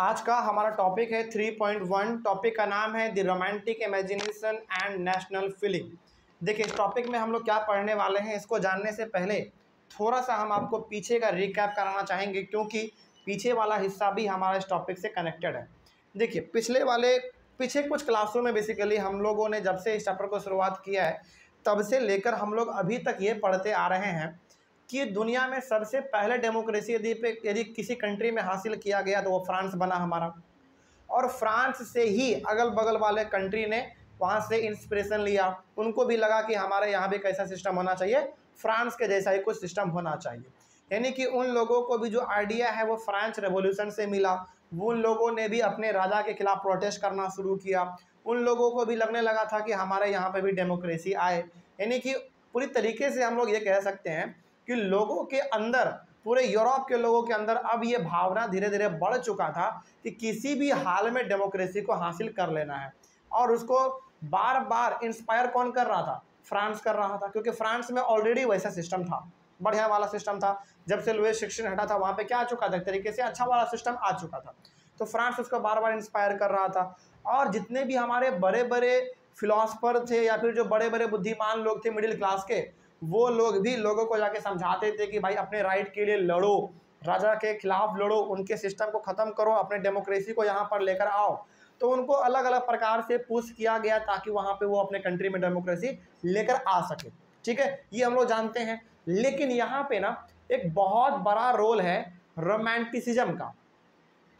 आज का हमारा टॉपिक है 3.1। टॉपिक का नाम है the romantic imagination and national feeling. देखिए इस टॉपिक में हम लोग क्या पढ़ने वाले हैं, इसको जानने से पहले थोड़ा सा हम आपको पीछे का रिकैप कराना चाहेंगे, क्योंकि पीछे वाला हिस्सा भी हमारा इस टॉपिक से कनेक्टेड है। देखिए पीछे कुछ क्लासों में बेसिकली हम लोगों ने जब से इस चैप्टर को शुरुआत किया है तब से लेकर हम लोग अभी तक ये पढ़ते आ रहे हैं कि दुनिया में सबसे पहले डेमोक्रेसी यदि किसी कंट्री में हासिल किया गया तो वो फ्रांस बना हमारा। और फ्रांस से ही अगल बगल वाले कंट्री ने वहाँ से इंस्पिरेशन लिया, उनको भी लगा कि हमारे यहाँ भी कैसा सिस्टम होना चाहिए, फ्रांस के जैसा ही कुछ सिस्टम होना चाहिए। यानी कि उन लोगों को भी जो आइडिया है वो फ्रेंच रेवोल्यूशन से मिला। उन लोगों ने भी अपने राजा के खिलाफ प्रोटेस्ट करना शुरू किया। उन लोगों को भी लगने लगा था कि हमारे यहाँ पे भी डेमोक्रेसी आए। यानी कि पूरी तरीके से हम लोग ये कह सकते हैं कि लोगों के अंदर, पूरे यूरोप के लोगों के अंदर अब ये भावना धीरे धीरे बढ़ चुका था कि किसी भी हाल में डेमोक्रेसी को हासिल कर लेना है। और उसको बार बार इंस्पायर कौन कर रहा था? फ्रांस कर रहा था, क्योंकि फ्रांस में ऑलरेडी वैसा सिस्टम था, बढ़िया वाला सिस्टम था। जब से लुईस 16 हटा था वहाँ पे क्या आ चुका था, एक तरीके से अच्छा वाला सिस्टम आ चुका था। तो फ्रांस उसको बार बार इंस्पायर कर रहा था। और जितने भी हमारे बड़े बड़े फिलोसफर थे या फिर जो बड़े बड़े बुद्धिमान लोग थे मिडिल क्लास के, वो लोग भी लोगों को जाके समझाते थे कि भाई अपने राइट के लिए लड़ो, राजा के खिलाफ लड़ो, उनके सिस्टम को ख़त्म करो, अपने डेमोक्रेसी को यहाँ पर लेकर आओ। तो उनको अलग अलग प्रकार से पुश किया गया ताकि वहाँ पे वो अपने कंट्री में डेमोक्रेसी लेकर आ सके। ठीक है, ये हम लोग जानते हैं। लेकिन यहाँ पे ना एक बहुत बड़ा रोल है रोमांटिसिज्म का।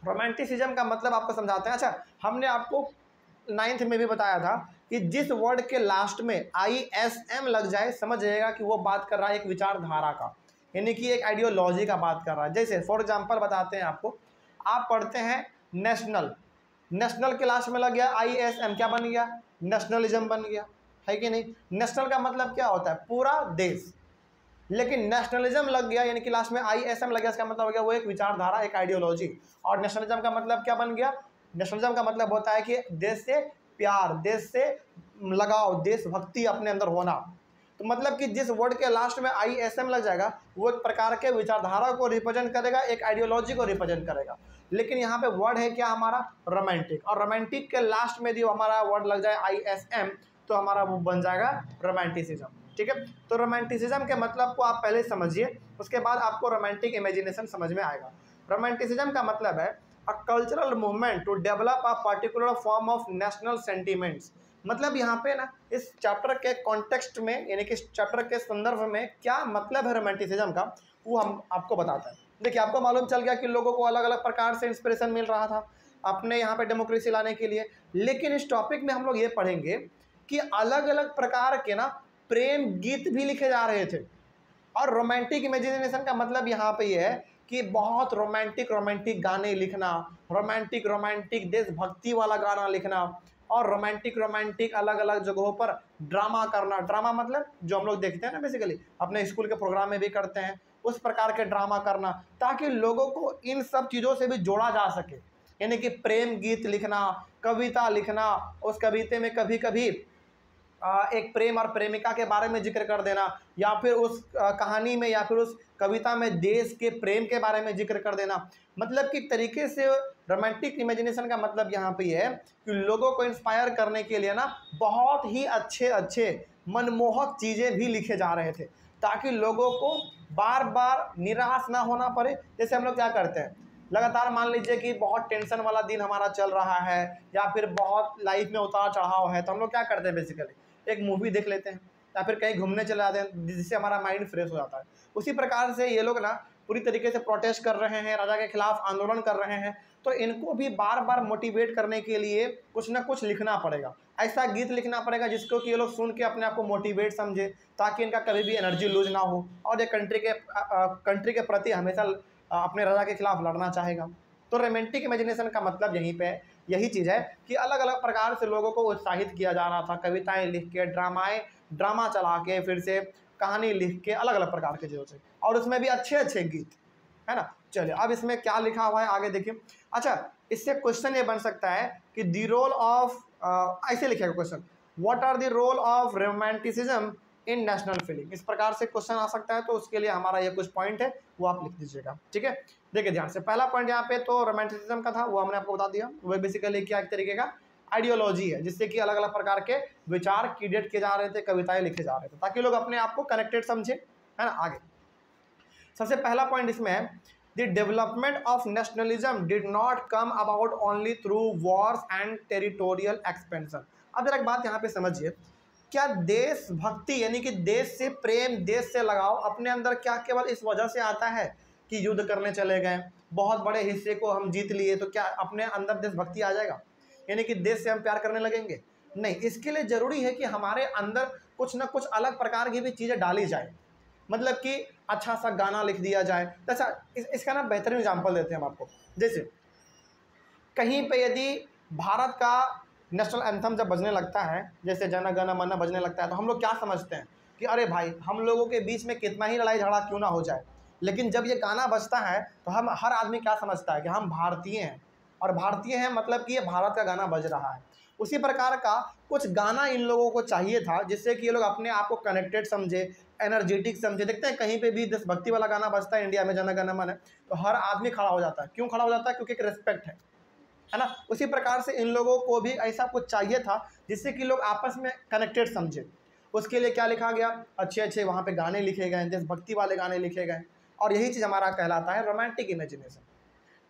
रोमांटिसिज्म का मतलब आपको समझाते हैं। अच्छा, हमने आपको 9th में भी बताया था कि जिस वर्ड के लास्ट में ISM लग जाए समझ जाएगा कि वो बात कर रहा है एक विचारधारा का, यानी कि एक आइडियोलॉजी का बात कर रहा है। जैसे फॉर एग्जांपल बताते हैं आपको, आप पढ़ते हैं नेशनल, नेशनल के लास्ट में लग गया ISM, क्या बन गया? नेशनलिज्म बन गया, है कि नहीं? नेशनल का मतलब क्या होता है? पूरा देश। लेकिन नेशनलिज्म लग गया यानी कि लास्ट में ISM लग गया, इसका मतलब हो गया वो एक विचारधारा, एक आइडियोलॉजी। और नेशनलिज्म का मतलब क्या बन गया? नेशनलिज्म का मतलब होता है कि देश से प्यार, देश से लगाव, देशभक्ति अपने अंदर होना। तो मतलब कि जिस वर्ड के लास्ट में ISM लग जाएगा वो एक प्रकार के विचारधारा को रिप्रेजेंट करेगा, एक आइडियोलॉजी को रिप्रेजेंट करेगा। लेकिन यहाँ पे वर्ड है क्या हमारा? रोमांटिक। और रोमांटिक के लास्ट में जो हमारा वर्ड लग जाए ISM तो हमारा वो बन जाएगा रोमांटिसिज्म। ठीक है, तो रोमांटिसिज्म के मतलब को आप पहले समझिए, उसके बाद आपको रोमांटिक इमेजिनेशन समझ में आएगा। रोमांटिसिज्म का मतलब है a cultural movement to develop a particular form of national sentiments. मतलब यहाँ पे ना इस चैप्टर के कॉन्टेक्स्ट में, यानी कि इस चैप्टर के संदर्भ में क्या मतलब है रोमांटिसिज्म का, वो हम आपको बताते हैं। देखिए आपको मालूम चल गया कि लोगों को अलग अलग प्रकार से इंस्पिरेशन मिल रहा था अपने यहाँ पे डेमोक्रेसी लाने के लिए। लेकिन इस टॉपिक में हम लोग ये पढ़ेंगे कि अलग अलग प्रकार के ना प्रेम गीत भी लिखे जा रहे थे। और रोमांटिक इमेजिनेशन का मतलब यहाँ पे ये है कि बहुत रोमांटिक गाने लिखना, रोमांटिक देशभक्ति वाला गाना लिखना, और रोमांटिक अलग अलग जगहों पर ड्रामा करना। ड्रामा मतलब जो हम लोग देखते हैं ना बेसिकली अपने स्कूल के प्रोग्राम में भी करते हैं, उस प्रकार के ड्रामा करना, ताकि लोगों को इन सब चीज़ों से भी जोड़ा जा सके। यानी कि प्रेम गीत लिखना, कविता लिखना, उस कविता में कभी कभी एक प्रेम और प्रेमिका के बारे में जिक्र कर देना, या फिर उस कहानी में या फिर उस कविता में देश के प्रेम के बारे में जिक्र कर देना। मतलब कि तरीके से रोमांटिक इमेजिनेशन का मतलब यहाँ पे है कि लोगों को इंस्पायर करने के लिए ना बहुत ही अच्छे अच्छे मनमोहक चीज़ें भी लिखे जा रहे थे, ताकि लोगों को बार बार निराश ना होना पड़े। जैसे हम लोग क्या करते हैं, लगातार मान लीजिए कि बहुत टेंशन वाला दिन हमारा चल रहा है या फिर बहुत लाइफ में उतार चढ़ाव है, तो हम लोग क्या करते हैं बेसिकली एक मूवी देख लेते हैं या फिर कहीं घूमने चले जाते हैं, जिससे हमारा माइंड फ्रेश हो जाता है। उसी प्रकार से ये लोग ना पूरी तरीके से प्रोटेस्ट कर रहे हैं, राजा के खिलाफ आंदोलन कर रहे हैं, तो इनको भी बार बार मोटिवेट करने के लिए कुछ ना कुछ लिखना पड़ेगा। ऐसा गीत लिखना पड़ेगा जिसको कि ये लोग सुन के अपने आप को मोटिवेट समझे, ताकि इनका कभी भी एनर्जी लूज ना हो और ये कंट्री के प्रति हमेशा अपने राजा के खिलाफ लड़ना चाहेगा। तो रोमांटिक इमेजिनेशन का मतलब यहीं पे यही चीज़ है कि अलग अलग प्रकार से लोगों को उत्साहित किया जा रहा था, कविताएं लिख के, ड्रामा चला के, फिर से कहानी लिख के, अलग अलग प्रकार के चीज़ों से, और उसमें भी अच्छे अच्छे गीत, है ना। चलिए अब इसमें क्या लिखा हुआ है आगे देखिए। अच्छा, इससे क्वेश्चन ये बन सकता है कि द रोल ऑफ, ऐसे लिखेगा question, what are the role of romanticism in national feeling. इस प्रकार से क्वेश्चन आ सकता है, तो उसके लिए हमारा ये कुछ पॉइंट है वो आप लिख दीजिएगा, ठीक है। देखिए ध्यान से, पहला पॉइंट यहाँ पे तो रोमांटिसिज्म का था, वो हमने आपको बता दिया। वो बेसिकली क्या एक तरीके का आइडियोलॉजी है, जिससे कि अलग अलग प्रकार के विचार क्रिएट किए जा रहे थे, कविताएं लिखे जा रहे थे, ताकि लोग अपने आप को कनेक्टेड समझे, है ना। आगे सबसे पहला पॉइंट इसमें है, the development of nationalism did not come about only through Wars and territorial expansion. अब जरा एक बात यहाँ पे समझिए, क्या देशभक्ति यानी कि देश से प्रेम, देश से लगाव अपने अंदर क्या केवल इस वजह से आता है कि युद्ध करने चले गए, बहुत बड़े हिस्से को हम जीत लिए, तो क्या अपने अंदर देशभक्ति आ जाएगा, यानी कि देश से हम प्यार करने लगेंगे? नहीं, इसके लिए जरूरी है कि हमारे अंदर कुछ ना कुछ अलग प्रकार की भी चीज़ें डाली जाए, मतलब कि अच्छा सा गाना लिख दिया जाए। जैसा इसका ना बेहतरीन एग्जाम्पल देते हैं हम आपको। जैसे कहीं पे यदि भारत का नेशनल एंथम जब बजने लगता है, जैसे जन गण मन बजने लगता है, तो हम लोग क्या समझते हैं कि अरे भाई हम लोगों के बीच में कितना ही लड़ाई झगड़ा क्यों ना हो जाए, लेकिन जब ये गाना बजता है तो हम हर आदमी क्या समझता है कि हम भारतीय हैं, और भारतीय हैं मतलब कि ये भारत का गाना बज रहा है। उसी प्रकार का कुछ गाना इन लोगों को चाहिए था, जिससे कि ये लोग अपने आप को कनेक्टेड समझे, एनर्जेटिक समझे। देखते हैं कहीं पे भी देशभक्ति वाला गाना बजता है इंडिया में, जन गण मन है, तो हर आदमी खड़ा हो जाता है। क्यों खड़ा हो जाता है? क्योंकि एक रिस्पेक्ट है ना। उसी प्रकार से इन लोगों को भी ऐसा कुछ चाहिए था जिससे कि लोग आपस में कनेक्टेड समझे। उसके लिए क्या लिखा गया? अच्छे अच्छे वहाँ पे गाने लिखे गए, देशभक्ति वाले गाने लिखे गए, और यही चीज़ हमारा कहलाता है रोमांटिक इमेजिनेशन,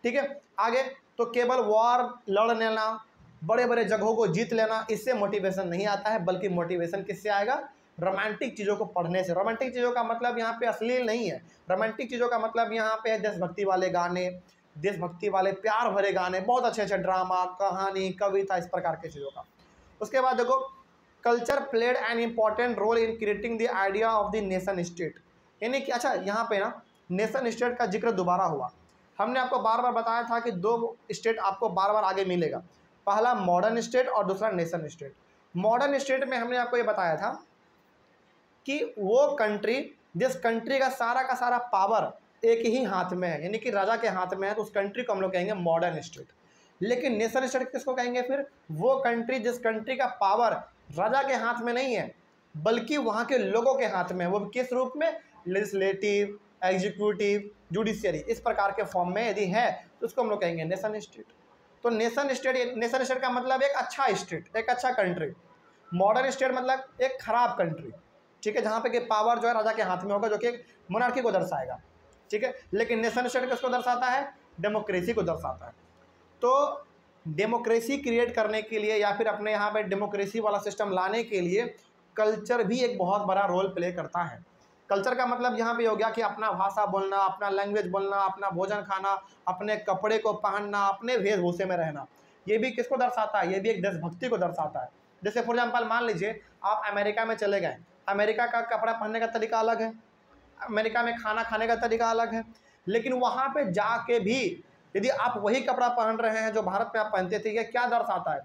ठीक है। आगे तो केवल वॉर लड़ लेना, बड़े बड़े जगहों को जीत लेना, इससे मोटिवेशन नहीं आता है, बल्कि मोटिवेशन किससे आएगा? रोमांटिक चीज़ों को पढ़ने से। रोमांटिक चीज़ों का मतलब यहाँ पे अश्लील नहीं है, रोमांटिक चीज़ों का मतलब यहाँ पे है देशभक्ति वाले गाने, देशभक्ति वाले प्यार भरे गाने, बहुत अच्छे अच्छे ड्रामा, कहानी, कविता, इस प्रकार के चीज़ों का। उसके बाद देखो, culture played an important role in creating the idea of the nation state, यानी कि अच्छा यहाँ पे ना नेशन स्टेट का जिक्र दोबारा हुआ। हमने आपको बार बार बताया था कि दो स्टेट आपको बार बार आगे मिलेगा, पहला मॉडर्न स्टेट और दूसरा नेशन स्टेट। मॉडर्न स्टेट में हमने आपको ये बताया था कि वो कंट्री जिस कंट्री का सारा पावर एक ही हाथ में है, यानी कि राजा के हाथ में है, तो उस कंट्री को हम लोग कहेंगे मॉडर्न स्टेट। लेकिन नेशन स्टेट किसको कहेंगे फिर? वो कंट्री जिस कंट्री का पावर राजा के हाथ में नहीं है, बल्कि वहाँ के लोगों के हाथ में है। वो किस रूप में? लेजिस्लेटिव, एग्जीक्यूटिव, जुडिशियरी, इस प्रकार के फॉर्म में यदि है तो उसको हम लोग कहेंगे नेशन स्टेट। तो नेशन स्टेट का मतलब एक अच्छा स्टेट, एक अच्छा कंट्री। मॉडर्न स्टेट मतलब एक खराब कंट्री, ठीक है, जहाँ पे कि पावर जो है राजा के हाथ में होगा, जो कि एक मोनार्की को दर्शाएगा, ठीक है। लेकिन नेशन स्टेट किसको दर्शाता है? डेमोक्रेसी को दर्शाता है। तो डेमोक्रेसी क्रिएट करने के लिए या फिर अपने यहाँ पे डेमोक्रेसी वाला सिस्टम लाने के लिए कल्चर भी एक बहुत बड़ा रोल प्ले करता है। कल्चर का मतलब यहाँ पे हो गया कि अपना भाषा बोलना, अपना लैंग्वेज बोलना, अपना भोजन खाना, अपने कपड़े को पहनना, अपने वेशभूषे में रहना, ये भी किसको दर्शाता है? ये भी एक देशभक्ति को दर्शाता है। जैसे फॉर एग्जाम्पल मान लीजिए आप अमेरिका में चले गए, अमेरिका का कपड़ा पहनने का तरीका अलग है, अमेरिका में खाना खाने का तरीका अलग है, लेकिन वहाँ पे जाके भी यदि आप वही कपड़ा पहन रहे हैं जो भारत में आप पहनते थे, ये क्या दर्शाता है?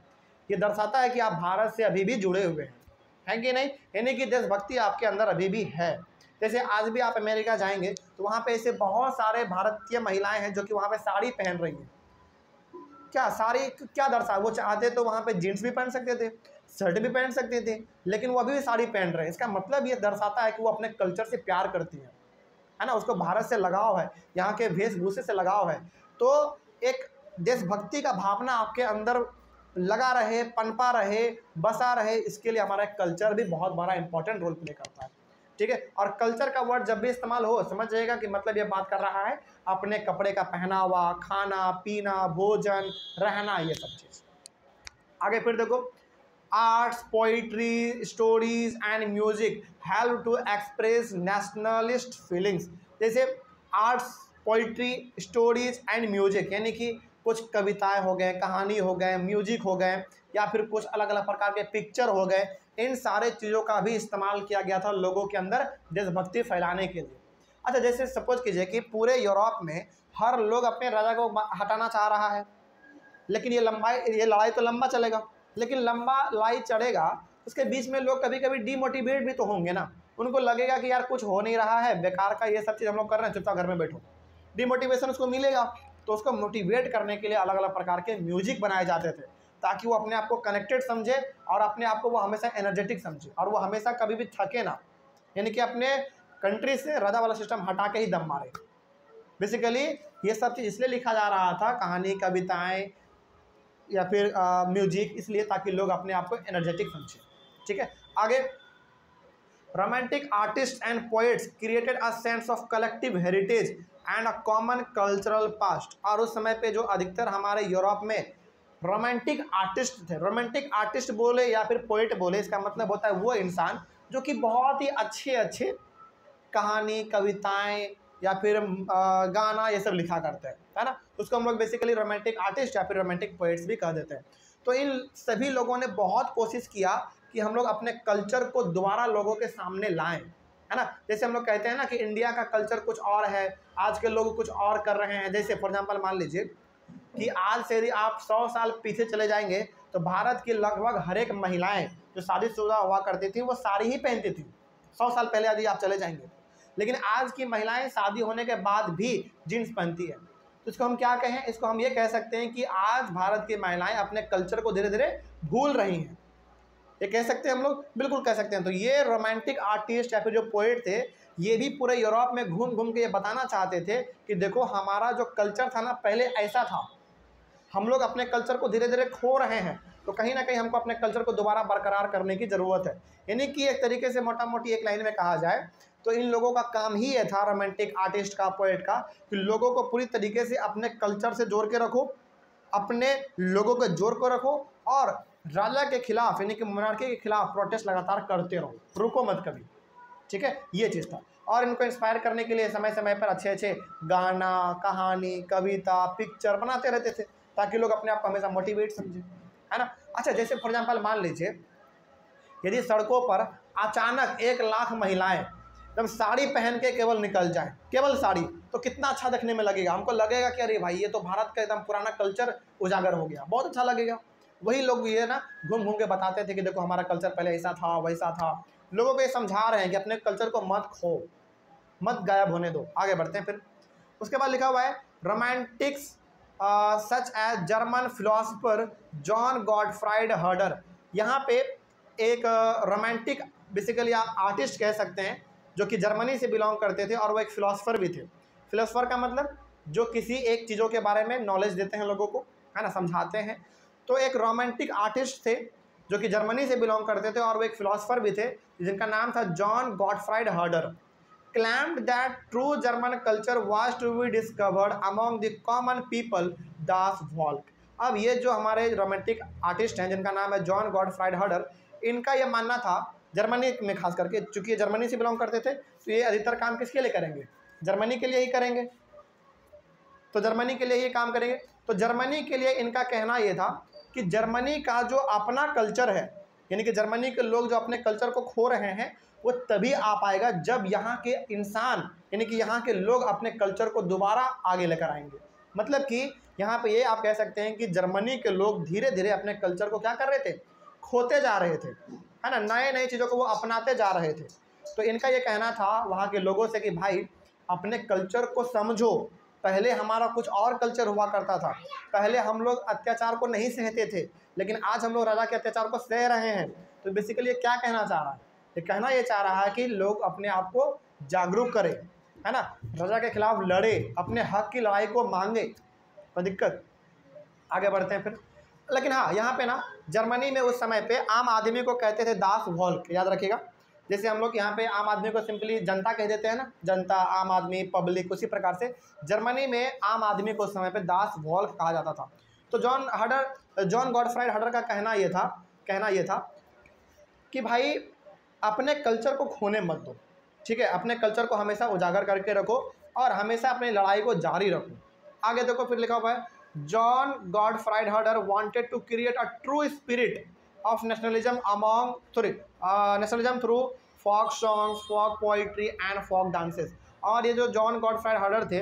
ये दर्शाता है कि आप भारत से अभी भी जुड़े हुए हैं कि नहीं, यानी कि देशभक्ति आपके अंदर अभी भी है। जैसे आज भी आप अमेरिका जाएंगे तो वहाँ पे ऐसे बहुत सारे भारतीय महिलाएं हैं जो कि वहाँ पे साड़ी पहन रही हैं। क्या साड़ी क्या दर्शा? वो चाहते तो वहाँ पे जीन्स भी पहन सकते थे, शर्ट भी पहन सकते थे, लेकिन वो अभी भी साड़ी पहन रहे हैं। इसका मतलब ये दर्शाता है कि वो अपने कल्चर से प्यार करती हैं, है ना, उसको भारत से लगाव है, यहाँ के वेशभूषे से लगाव है। तो एक देशभक्ति का भावना आपके अंदर लगा रहे, पनपा रहे, बसा रहे, इसके लिए हमारा कल्चर भी बहुत बड़ा इंपॉर्टेंट रोल प्ले करता है, ठीक है। और कल्चर का वर्ड जब भी इस्तेमाल हो, समझ जाएगा कि मतलब ये बात कर रहा है अपने कपड़े का पहनावा, खाना पीना, भोजन, रहना, ये सब चीज़। आगे फिर देखो, arts, poetry, stories and music help to express nationalist feelings. जैसे arts, poetry, stories and music, यानी कि कुछ कविताएं हो गए, कहानी हो गए, म्यूजिक हो गए, या फिर कुछ अलग अलग प्रकार के पिक्चर हो गए, इन सारे चीज़ों का भी इस्तेमाल किया गया था लोगों के अंदर देशभक्ति फैलाने के लिए। अच्छा, जैसे सपोज कीजिए कि पूरे यूरोप में हर लोग अपने राजा को हटाना चाह रहा है, लेकिन ये लड़ाई तो लंबा चलेगा, लेकिन लंबा लड़ाई चढ़ेगा, उसके बीच में लोग कभी कभी डीमोटिवेट भी तो होंगे ना। उनको लगेगा कि यार कुछ हो नहीं रहा है, बेकार का ये सब चीज़ हम लोग कर रहे हैं, चुपचाप घर में बैठो। डीमोटिवेशन उसको मिलेगा, तो उसको मोटिवेट करने के लिए अलग अलग प्रकार के म्यूजिक बनाए जाते थे, ताकि वो अपने आप को कनेक्टेड समझे और अपने आप को वो हमेशा एनर्जेटिक समझे और वो हमेशा कभी भी थके ना, यानी कि अपने कंट्री से राजा वाला सिस्टम हटा के ही दम मारे। बेसिकली ये सब चीज़ इसलिए लिखा जा रहा था, कहानी, कविताएं या फिर म्यूजिक, इसलिए ताकि लोग अपने आप को एनर्जेटिक समझें। ठीक है, आगे, romantic artist and poets created a sense of collective heritage and a common cultural past. और उस समय पे जो अधिकतर हमारे यूरोप में रोमांटिक आर्टिस्ट थे, रोमांटिक आर्टिस्ट बोले या फिर पोएट बोले, इसका मतलब होता है वो इंसान जो कि बहुत ही अच्छे अच्छे कहानी, कविताएं या फिर गाना ये सब लिखा करते हैं, है ना। उसको हम लोग बेसिकली रोमांटिक आर्टिस्ट या फिर रोमांटिक पोएट्स भी कह देते हैं। तो इन सभी लोगों ने बहुत कोशिश किया कि हम लोग अपने कल्चर को दोबारा लोगों के सामने लाएं, है ना। जैसे हम लोग कहते हैं ना कि इंडिया का कल्चर कुछ और है, आज के लोग कुछ और कर रहे हैं। जैसे फॉर एग्जांपल मान लीजिए कि आज से यदि आप 100 साल पीछे चले जाएंगे तो भारत की लगभग हर एक महिलाएं जो शादीशुदा हुआ करती थी वो साड़ी ही पहनती थी, 100 साल पहले यदि आप चले जाएंगे। लेकिन आज की महिलाएं शादी होने के बाद भी जीन्स पहनती है। तो इसको हम क्या कहें, इसको हम ये कह सकते हैं कि आज भारत की महिलाएं अपने कल्चर को धीरे धीरे भूल रही हैं, ये कह सकते हैं हम लोग, बिल्कुल कह सकते हैं। तो ये रोमांटिक आर्टिस्ट या फिर जो पोएट थे, ये भी पूरे यूरोप में घूम घूम के ये बताना चाहते थे कि देखो हमारा जो कल्चर था ना पहले ऐसा था, हम लोग अपने कल्चर को धीरे धीरे खो रहे हैं, तो कहीं ना कहीं हमको अपने कल्चर को दोबारा बरकरार करने की ज़रूरत है। यानी कि एक तरीके से मोटा मोटी एक लाइन में कहा जाए तो इन लोगों का काम ही ये था, रोमांटिक आर्टिस्ट का, पोएट का, कि लोगों को पूरी तरीके से अपने कल्चर से जोड़ के रखो, अपने लोगों को जोड़ कर रखो और राजा के खिलाफ यानी कि मोनार्की के खिलाफ प्रोटेस्ट लगातार करते रहो, रुको मत कभी। ठीक है, ये चीज़ था। और इनको इंस्पायर करने के लिए समय समय पर अच्छे अच्छे गाना, कहानी, कविता, पिक्चर बनाते रहते थे ताकि लोग अपने आप को हमेशा मोटिवेट समझें, है ना। अच्छा, जैसे फॉर एग्जांपल मान लीजिए यदि सड़कों पर अचानक 1 लाख महिलाएं जब साड़ी पहन के केवल निकल जाएं, केवल साड़ी, तो कितना अच्छा देखने में लगेगा। हमको लगेगा कि अरे भाई ये तो भारत का एकदम पुराना कल्चर उजागर हो गया, बहुत अच्छा लगेगा। वही लोग ये ना घूम घूम के बताते थे कि देखो हमारा कल्चर पहले ऐसा था, वैसा था। लोगों को ये समझा रहे हैं कि अपने कल्चर को मत खो, मत गायब होने दो। आगे बढ़ते हैं फिर। उसके बाद लिखा हुआ है romantics such as German philosopher John Gottfried Herder. यहाँ पे एक रोमांटिक बेसिकली आप आर्टिस्ट कह सकते हैं जो कि जर्मनी से बिलोंग करते थे और वो एक फिलोसफर भी थे। फिलोसफर का मतलब जो किसी एक चीज़ों के बारे में नॉलेज देते हैं लोगों को, है ना, समझाते हैं। तो एक रोमांटिक आर्टिस्ट थे जो कि जर्मनी से बिलोंग करते थे और वो एक फिलोसफर भी थे जिनका नाम था John Gottfried हर्डर। claimed that true German culture was to be discovered among the common people, Das Volk। अब ये जो हमारे रोमांटिक आर्टिस्ट हैं जिनका नाम है जॉन गॉटफ्राइड हर्डर, इनका ये मानना था जर्मनी में खास करके, चूंकि ये जर्मनी से बिलोंग करते थे तो ये अधिकतर काम किसके लिए करेंगे, जर्मनी के लिए ही करेंगे। तो जर्मनी के लिए ये काम करेंगे। तो जर्मनी के लिए इनका कहना ये था कि जर्मनी का जो अपना कल्चर है, यानी कि जर्मनी के लोग जो अपने कल्चर को खो रहे हैं, वो तभी आ पाएगा जब यहाँ के इंसान यानी कि यहाँ के लोग अपने कल्चर को दोबारा आगे लेकर आएंगे। मतलब कि यहाँ पे ये आप कह सकते हैं कि जर्मनी के लोग धीरे धीरे अपने कल्चर को क्या कर रहे थे, खोते जा रहे थे, है ना, नए नए चीज़ों को वो अपनाते जा रहे थे। तो इनका ये कहना था वहाँ के लोगों से कि भाई अपने कल्चर को समझो, पहले हमारा कुछ और कल्चर हुआ करता था, पहले हम लोग अत्याचार को नहीं सहते थे, लेकिन आज हम लोग राजा के अत्याचार को सह रहे हैं। तो बेसिकली ये क्या कहना चाह रहा है, ये कहना ये चाह रहा है कि लोग अपने आप को जागरूक करें, है ना, राजा के खिलाफ लड़े, अपने हक की लड़ाई को मांगे, कोई दिक्कत। आगे बढ़ते हैं फिर। लेकिन हाँ, यहाँ पे ना जर्मनी में उस समय पे आम आदमी को कहते थे दास वॉल्क, याद रखिएगा। जैसे हम लोग यहाँ पे आम आदमी को सिंपली जनता कह देते हैं ना, जनता, आम आदमी, पब्लिक, उसी प्रकार से जर्मनी में आम आदमी को उस समय पे दास वॉल्क कहा जाता था। तो जॉन गॉटफ्राइड हर्डर का कहना ये था कि भाई अपने कल्चर को खोने मत दो, ठीक है, अपने कल्चर को हमेशा उजागर करके रखो और हमेशा अपनी लड़ाई को जारी रखो। आगे देखो फिर लिखा हुआ है John Gottfried Herder wanted to create a true spirit of nationalism through folk songs, folk poetry and folk dances. और ये जो जॉन गॉटफ्राइड हर्डर थे,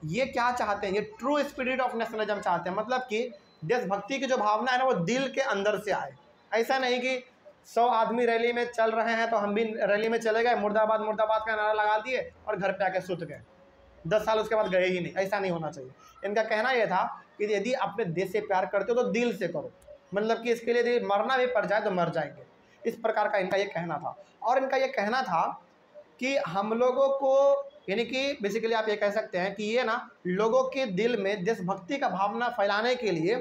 ये क्या चाहते हैं, ये ट्रू स्पिरिट ऑफ नेशनलिज्म चाहते हैं। मतलब कि देशभक्ति की जो भावना है ना वो दिल के अंदर से आए। ऐसा नहीं कि 100 आदमी रैली में चल रहे हैं तो हम भी रैली में चले गए, मुर्दाबाद मुर्दाबाद का नारा लगा दिए और घर पे आके सुत गए, 10 साल उसके बाद गए ही नहीं। ऐसा नहीं होना चाहिए। इनका कहना यह था कि यदि अपने देश से प्यार करते हो तो दिल से करो, मतलब कि इसके लिए यदि मरना भी पड़ जाए तो मर जाएंगे, इस प्रकार का इनका ये कहना था। और इनका ये कहना था कि हम लोगों को, यानी कि बेसिकली आप ये कह सकते हैं कि ये ना लोगों के दिल में देशभक्ति का भावना फैलाने के लिए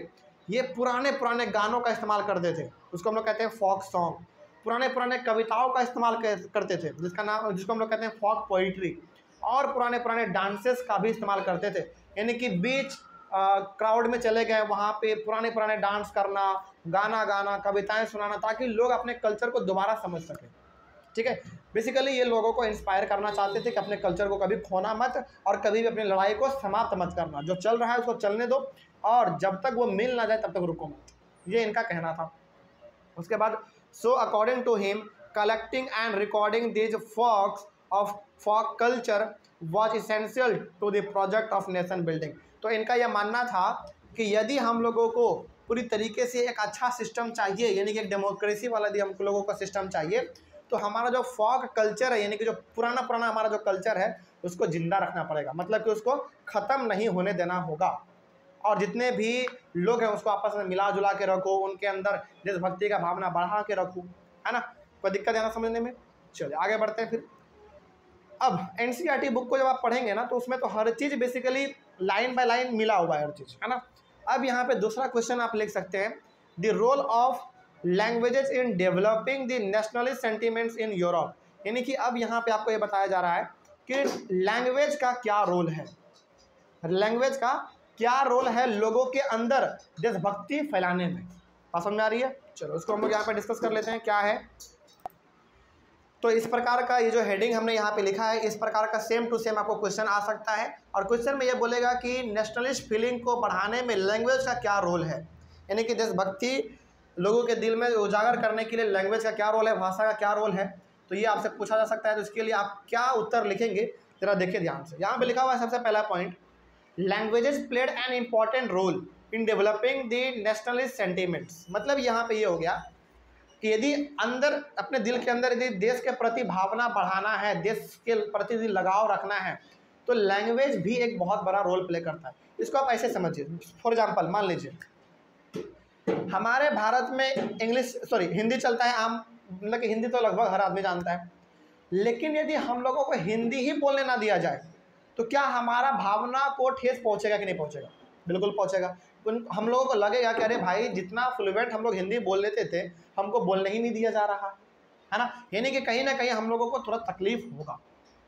ये पुराने पुराने गानों का इस्तेमाल करते थे, उसको हम लोग कहते हैं फोक सॉन्ग। पुराने पुराने कविताओं का इस्तेमाल करते थे, जिसको हम लोग कहते हैं फोक पोइट्री। और पुराने पुराने डांसेस का भी इस्तेमाल करते थे, यानी कि बीच क्राउड में चले गए, वहाँ पे पुराने पुराने डांस करना, गाना गाना, कविताएं सुनाना, ताकि लोग अपने कल्चर को दोबारा समझ सकें। ठीक है, बेसिकली ये लोगों को इंस्पायर करना चाहते थे कि अपने कल्चर को कभी खोना मत और कभी भी अपनी लड़ाई को समाप्त मत करना, जो चल रहा है उसको चलने दो और जब तक वो मिल ना जाए तब तक रुको मत, ये इनका कहना था। उसके बाद so according to him collecting and recording these folks of folk culture was essential to the project of nation building. तो इनका यह मानना था कि यदि हम लोगों को पूरी तरीके से एक अच्छा सिस्टम चाहिए, यानी कि एक डेमोक्रेसी वाला यदि हम लोगों का सिस्टम चाहिए, तो हमारा जो फॉक कल्चर है, यानी कि जो पुराना पुराना हमारा जो कल्चर है उसको जिंदा रखना पड़ेगा, मतलब कि उसको ख़त्म नहीं होने देना होगा। और जितने भी लोग हैं उसको आपस में मिला जुला के रखो, उनके अंदर देशभक्ति का भावना बढ़ा के रखो, है ना। कोई दिक्कत है ना समझने में? चलिए आगे बढ़ते हैं फिर। अब एनसीईआरटी बुक को जब आप पढ़ेंगे ना तो उसमें तो हर चीज़ बेसिकली लाइन बाय लाइन मिला हुआ है हर चीज़, है ना। अब यहाँ पे दूसरा क्वेश्चन आप लिख सकते हैं, the role of languages in developing the nationalist sentiments in Europe. यानी कि अब यहाँ पे आपको ये बताया जा रहा है कि लैंग्वेज का क्या रोल है, लैंग्वेज का क्या रोल है लोगों के अंदर देशभक्ति फैलाने में। बात समझ में आ रही है? चलो उसको हम लोग यहाँ पे डिस्कस कर लेते हैं क्या है। तो इस प्रकार का ये जो हेडिंग हमने यहाँ पे लिखा है, इस प्रकार का सेम टू सेम आपको क्वेश्चन आ सकता है। और क्वेश्चन में ये बोलेगा कि नेशनलिस्ट फीलिंग को बढ़ाने में लैंग्वेज का क्या रोल है, यानी कि देशभक्ति लोगों के दिल में उजागर करने के लिए लैंग्वेज का क्या रोल है, भाषा का क्या रोल है। तो ये आपसे पूछा जा सकता है, तो इसके लिए आप क्या उत्तर लिखेंगे जरा देखिए ध्यान से। यहाँ पे लिखा हुआ है सबसे पहला point, languages played an important role in developing the nationalist sentiments. मतलब यहाँ पे ये हो गया कि यदि अंदर अपने दिल के अंदर यदि देश के प्रति भावना बढ़ाना है, देश के प्रति यदि लगाव रखना है, तो लैंग्वेज भी एक बहुत बड़ा रोल प्ले करता है। इसको आप ऐसे समझिए, फॉर एग्जांपल मान लीजिए हमारे भारत में हिंदी चलता है आम, मतलब कि हिंदी तो लगभग हर आदमी जानता है, लेकिन यदि हम लोगों को हिंदी ही बोलने ना दिया जाए तो क्या हमारा भावना को ठेस पहुँचेगा कि नहीं पहुँचेगा? बिल्कुल पहुँचेगा। हम लोगों को लगेगा कि अरे भाई जितना फ्लुएंट हम लोग हिंदी बोल लेते थे हमको बोलने ही नहीं दिया जा रहा है ना, यानी कि कहीं ना कहीं हम लोगों को थोड़ा तकलीफ होगा।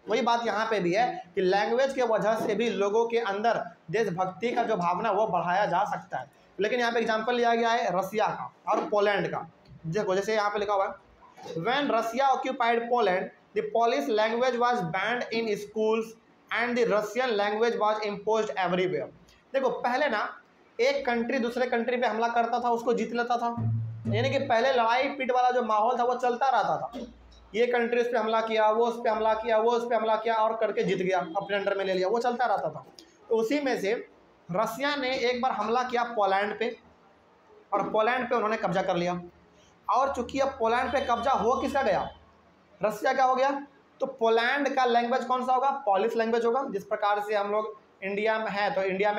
वही बात यहाँ पे भी है कि लैंग्वेज के वजह से भी लोगों के अंदर देशभक्ति का जो भावना वो बढ़ाया जा सकता है। लेकिन यहाँ पे एग्जांपल लिया गया है रसिया का और पोलैंड का। देखो जैसे यहाँ पे लिखा हुआ है, when Russia occupied Poland the Polish language was banned in schools and the Russian language was imposed everywhere. देखो पहले ना एक कंट्री दूसरे कंट्री पे हमला करता था, उसको जीत लेता था, यानी कि पहले लड़ाई पीट वाला जो माहौल था वो चलता रहता था। ये कंट्री उस पर हमला किया, वो उस पर हमला किया, वो उस पर हमला किया और करके जीत गया, अपने अंडर में ले लिया, वो चलता रहता था। तो उसी में से रसिया ने एक बार हमला किया पोलैंड पे और पोलैंड पे उन्होंने कब्जा कर लिया। और चूंकि अब पोलैंड पे कब्जा हो किसका गया, रसिया का हो गया, तो पोलैंड का लैंग्वेज कौन सा होगा? पॉलिश लैंग्वेज होगा। जिस प्रकार से हम लोग इंडिया में है तो इंडिया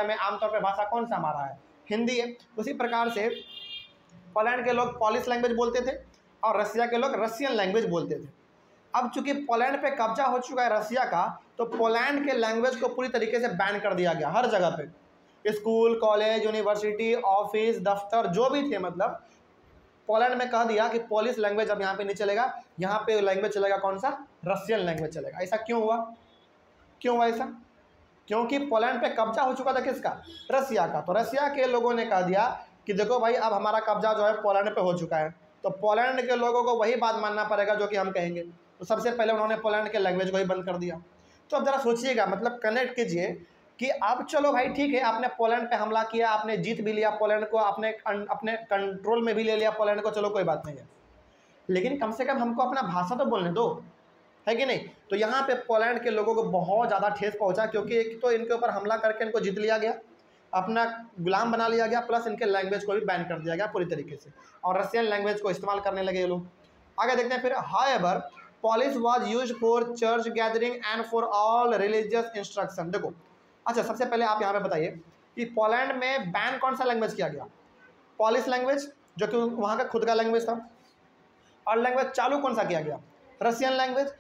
में आमतौर पर भाषा कौन सा हमारा है? हिंदी है। उसी प्रकार से पोलैंड के लोग पॉलिश लैंग्वेज बोलते थे और रसिया के लोग रशियन लैंग्वेज बोलते थे। अब चूंकि पोलैंड पे कब्जा हो चुका है रसिया का, तो पोलैंड के लैंग्वेज को पूरी तरीके से बैन कर दिया गया हर जगह पे। स्कूल, कॉलेज, यूनिवर्सिटी, ऑफिस, दफ्तर जो भी थे, मतलब पोलैंड में कह दिया कि पॉलिश लैंग्वेज अब यहाँ पे नहीं चलेगा, यहाँ पे लैंग्वेज चलेगा कौन सा? रशियन लैंग्वेज चलेगा। ऐसा क्यों हुआ? क्यों हुआ ऐसा? क्योंकि पोलैंड पे कब्जा हो चुका था किसका? रसिया का। तो रसिया के लोगों ने कह दिया कि देखो भाई अब हमारा कब्जा जो है पोलैंड पे हो चुका है, तो पोलैंड के लोगों को वही बात मानना पड़ेगा जो कि हम कहेंगे। तो सबसे पहले उन्होंने पोलैंड के लैंग्वेज को ही बंद कर दिया। तो अब ज़रा सोचिएगा, मतलब कनेक्ट कीजिए कि अब चलो भाई ठीक है, आपने पोलैंड पे हमला किया, आपने जीत भी लिया पोलैंड को, आपने अपने कंट्रोल में भी ले लिया पोलैंड को, चलो कोई बात नहीं है, लेकिन कम से कम हमको अपना भाषा तो बोलने दो, है कि नहीं? तो यहाँ पे पोलैंड के लोगों को बहुत ज़्यादा ठेस पहुँचा, क्योंकि एक तो इनके ऊपर हमला करके इनको जीत लिया गया, अपना गुलाम बना लिया गया, प्लस इनके लैंग्वेज को भी बैन कर दिया गया पूरी तरीके से, और रशियन लैंग्वेज को इस्तेमाल करने लगे ये लोग। आगे देखते हैं फिर। However polish was used for church gathering and for all religious instruction. देखो अच्छा, सबसे पहले आप यहाँ पे बताइए कि पोलैंड में बैन कौन सा लैंग्वेज किया गया? पॉलिश लैंग्वेज, जो कि वहाँ का खुद का लैंग्वेज था। और लैंग्वेज चालू कौन सा किया गया? Russian language.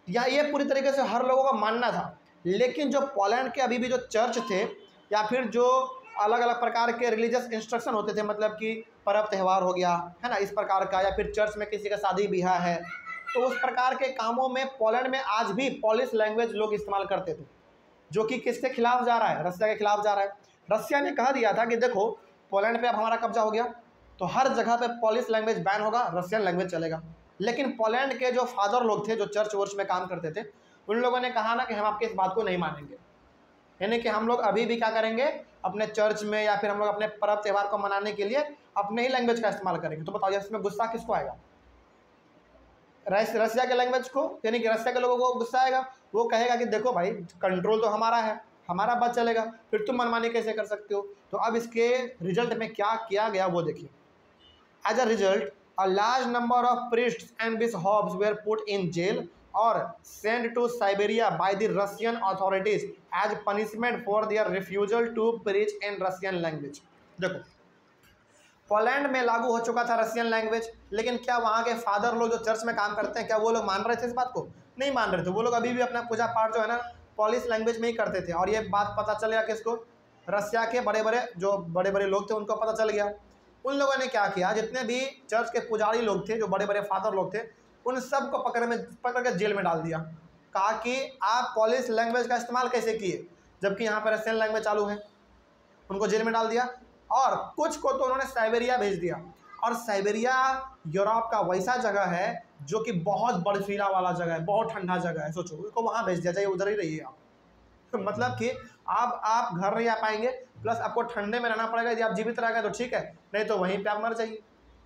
या ये पूरी तरीके से हर लोगों का मानना था। लेकिन जो पोलैंड के अभी भी जो चर्च थे या फिर जो अलग अलग प्रकार के रिलीजियस इंस्ट्रक्शन होते थे, मतलब कि पर्व त्यौहार हो गया है ना इस प्रकार का, या फिर चर्च में किसी का शादी ब्याह है, तो उस प्रकार के कामों में पोलैंड में आज भी पॉलिश लैंग्वेज लोग इस्तेमाल करते थे, जो कि किसके खिलाफ जा रहा है, रसिया के खिलाफ जा रहा है। रसिया ने कह दिया था कि देखो पोलैंड पे अब हमारा कब्जा हो गया तो हर जगह पे पॉलिश लैंग्वेज बैन होगा, रशियन लैंग्वेज चलेगा। लेकिन पोलैंड के जो फादर लोग थे जो चर्च वर्च में काम करते थे, उन लोगों ने कहा ना कि हम आपके इस बात को नहीं मानेंगे, यानी कि हम लोग अभी भी क्या करेंगे, अपने चर्च में या फिर हम लोग अपने पर्व त्यौहार को मनाने के लिए अपने ही लैंग्वेज का इस्तेमाल करेंगे। तो बताओ इसमें गुस्सा किसको आएगा? रसिया के लैंग्वेज को, यानी कि रसिया के लोगों को गुस्सा आएगा। वो कहेगा कि देखो भाई कंट्रोल तो हमारा है, हमारा बात चलेगा, फिर तुम मनमानी कैसे कर सकते हो। तो अब इसके रिजल्ट में क्या किया गया वो देखिए। As a result a large number of priests and bishops were put in jail or sent to Siberia by the Russian authorities as punishment for their refusal to preach in Russian language। देखो Poland में लागू हो चुका था Russian language, लेकिन क्या वहाँ के फादर लोग जो चर्च में काम करते हैं क्या वो लोग मान रहे थे इस बात को? नहीं मान रहे थे। वो लोग अभी भी अपना पूजा पाठ जो है ना पॉलिश लैंग्वेज में ही करते थे। और ये बात पता चल गया किसको? रसिया के बड़े बड़े लोग थे, उनको पता चल गया। उन लोगों ने क्या किया, जितने भी चर्च के पुजारी लोग थे, जो बड़े बड़े फादर लोग थे, उन सब को पकड़ के जेल में डाल दिया। कहा कि आप पॉलिश लैंग्वेज का इस्तेमाल कैसे किए जबकि यहाँ पर रशियन लैंग्वेज चालू है। उनको जेल में डाल दिया और कुछ को तो उन्होंने साइबेरिया भेज दिया। और साइबेरिया यूरोप का वैसा जगह है जो कि बहुत बर्फीला वाला जगह है, बहुत ठंडा जगह है। सोचो उनको वहाँ भेज दिया, चाहिए उधर ही रहिए आप। तो मतलब कि आप घर नहीं आ पाएंगे, प्लस आपको ठंडे में रहना पड़ेगा। यदि आप जीवित रह गए तो ठीक है, नहीं तो वहीं पे आप मर जाइए।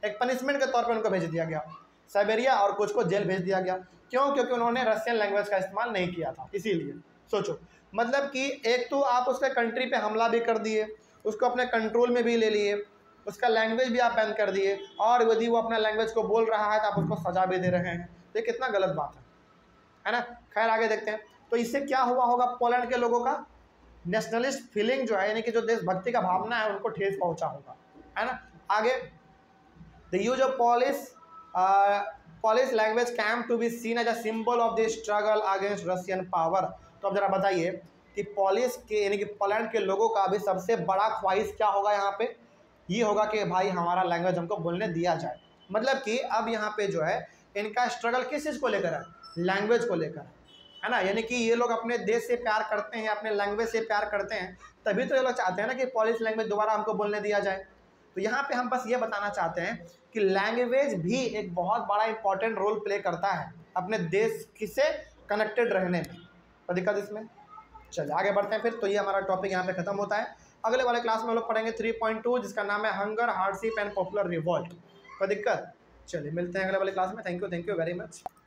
एक पनिशमेंट के तौर पे उनको भेज दिया गया साइबेरिया, और कुछ को जेल भेज दिया गया। क्यों? क्योंकि उन्होंने रशियन लैंग्वेज का इस्तेमाल नहीं किया था, इसीलिए। सोचो मतलब कि एक तो आप उसके कंट्री पे हमला भी कर दिए, उसको अपने कंट्रोल में भी ले लिए, उसका लैंग्वेज भी आप बैन कर दिए, और यदि वो अपना लैंग्वेज को बोल रहा है तो आप उसको सजा भी दे रहे हैं। तो ये कितना गलत बात है ना। खैर आगे देखते हैं। तो इससे क्या हुआ होगा, पोलैंड के लोगों का नेशनलिस्ट फीलिंग जो है, यानी कि जो देशभक्ति का भावना है, उनको ठेस पहुंचा होगा, है ना। आगे the use of Polish language came to be seen as a symbol of the struggle against Russian power. तो अब जरा बताइए कि पॉलिश के यानी कि पोलैंड के लोगों का भी सबसे बड़ा ख्वाहिश क्या होगा यहाँ पे? ये होगा कि भाई हमारा लैंग्वेज हमको बोलने दिया जाए। मतलब कि अब यहाँ पे जो है इनका स्ट्रगल किस चीज़ को लेकर है? लैंग्वेज को लेकर है ना। यानी कि ये लोग अपने देश से प्यार करते हैं, अपने लैंग्वेज से प्यार करते हैं, तभी तो ये लोग चाहते हैं ना कि पॉलिश लैंग्वेज दोबारा हमको बोलने दिया जाए। तो यहाँ पे हम बस ये बताना चाहते हैं कि लैंग्वेज भी एक बहुत बड़ा इंपॉर्टेंट रोल प्ले करता है अपने देश से कनेक्टेड रहने में। तो दिक्कत इसमें, चलिए आगे बढ़ते हैं फिर। तो ये हमारा टॉपिक यहाँ पे खत्म होता है। अगले वाले क्लास में हम लोग पढ़ेंगे 3.2 जिसका नाम है hunger, hardship and popular revolt. कोई दिक्कत? चलिए मिलते हैं अगले वाले क्लास में। Thank you very much.